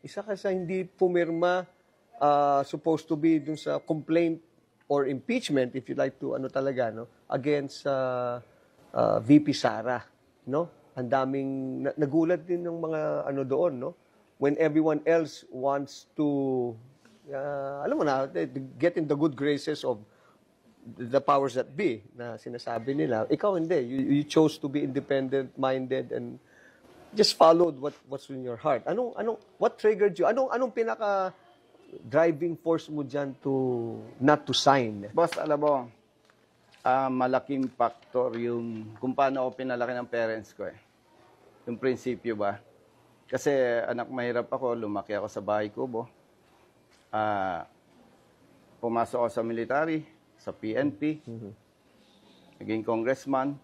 Isa ka sa hindi pumirma, supposed to be dun sa complaint or impeachment, if you like to, ano talaga, no, against VP Sara, no? Ang daming, nagulat din ng mga ano doon, no? When everyone else wants to, alam mo na, get in the good graces of the powers that be na sinasabi nila. Ikaw hindi. You chose to be independent-minded and just followed what's in your heart. What triggered you? Anong pinaka driving force mo dyan to not to sign? Boss, alam mo, malaking factor yung kung paano ako pinalaki ng parents ko eh. Yung prinsipyo ba? Kasi anak mahirap ako, lumaki ako sa bahay kubo. Pumasok ako sa military, sa PNP, naging congressman.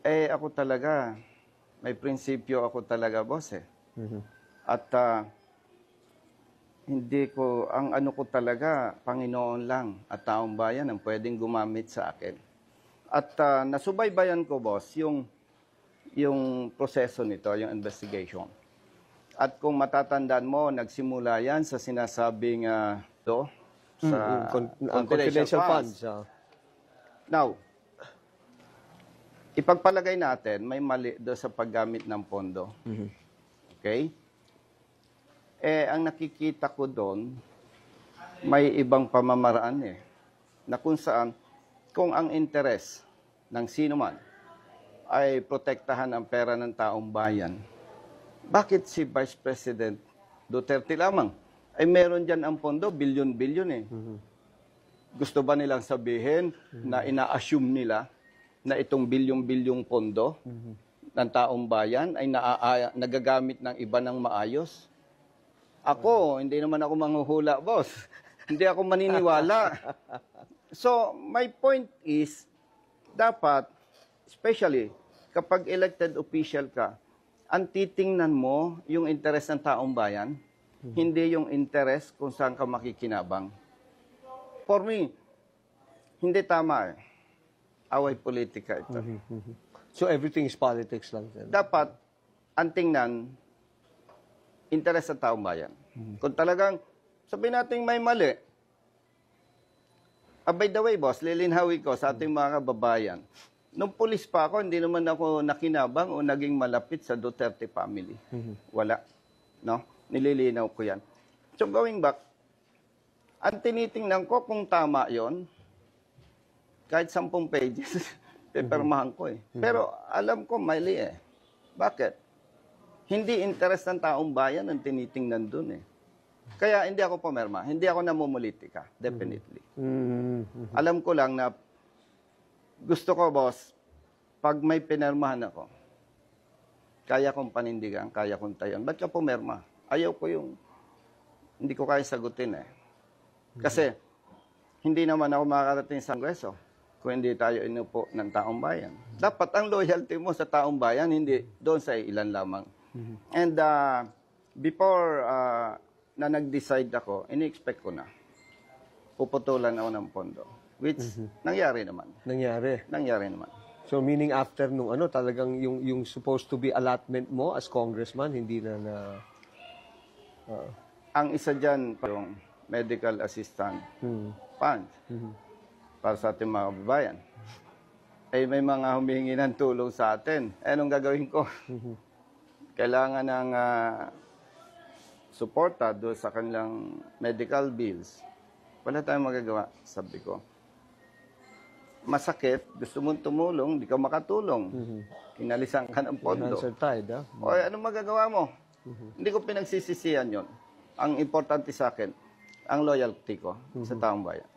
Eh ako talaga, may prinsipyo ako talaga, boss eh. At hindi ko, ang ano ko talaga, Panginoon lang at taong bayan ang pwedeng gumamit sa akin. At nasubaybayan ko, boss, yung proseso nito, yung investigation. At kung matatandaan mo, nagsimula yan sa sinasabing sa confidential funds. Now, ipagpalagay natin, may mali doon sa paggamit ng pondo. Okay? Eh, ang nakikita ko doon, may ibang pamamaraan eh. Na kung saan, kung ang interes ng sino man ay protektahan ang pera ng taong bayan, bakit si Vice President Duterte lamang? Ay meron dyan ang pondo, bilyon-bilyon eh. Gusto ba nilang sabihin na ina-assume nila na itong bilyong-bilyong pondo ng taong bayan ay nagagamit ng iba ng maayos? Ako, hindi naman ako manghuhula, boss. Hindi ako maniniwala. So, my point is, dapat, especially kapag elected official ka, ang titingnan mo yung interes ng taong bayan, hindi yung interes kung saan ka makikinabang. For me, hindi tama eh. Away politika ito. So everything is politics lang. Dapat, ang tingnan, interes ng taong bayan. Kung talagang, sabihin natin may mali, by the way, boss, lilinhawi ko sa ating mga kababayan, nung pulis pa ako, hindi naman ako nakinabang o naging malapit sa Duterte family. Wala. No? Nililinaw ko yan. So going back, ang tinitingnan ko kung tama yon, kahit 10 pages, pepermahan ko eh. Pero alam ko, mali eh. Bakit? Hindi interes ng taong bayan ang tinitingnan dun eh. Kaya hindi ako pumirma. Hindi ako namumulitika. Definitely. Alam ko lang na gusto ko, boss, pag may pinirmahan ako, kaya kong panindigan, kaya kong tayon. Ba't ka pumirma? Ayaw ko yung, hindi ko kaya sagutin eh. Kasi, hindi naman ako makakarating sa Kongreso kung hindi tayo inupo ng taong bayan. Dapat ang loyalty mo sa taong bayan, hindi doon sa ilan lamang. And before na nag-decide ako, ini-expect ko na, puputulan ako ng pondo. Which, nangyari naman. Nangyari naman. So meaning after nung talagang yung supposed to be allotment mo as congressman, hindi na Ang isa dyan, yung medical assistant fund para sa ating mga kababayan. Eh, may mga humihingi ng tulong sa atin. Eh, anong gagawin ko? Kailangan ng suporta doon sa kanilang medical bills. Wala tayong magagawa, sabi ko. Masakit, gusto mong tumulong, di ka makatulong. Kinalisan ka ng pondo. O, anong magagawa mo? Hindi ko pinagsisisihan yon. Ang importante sa akin, ang loyalty ko sa taong bayan.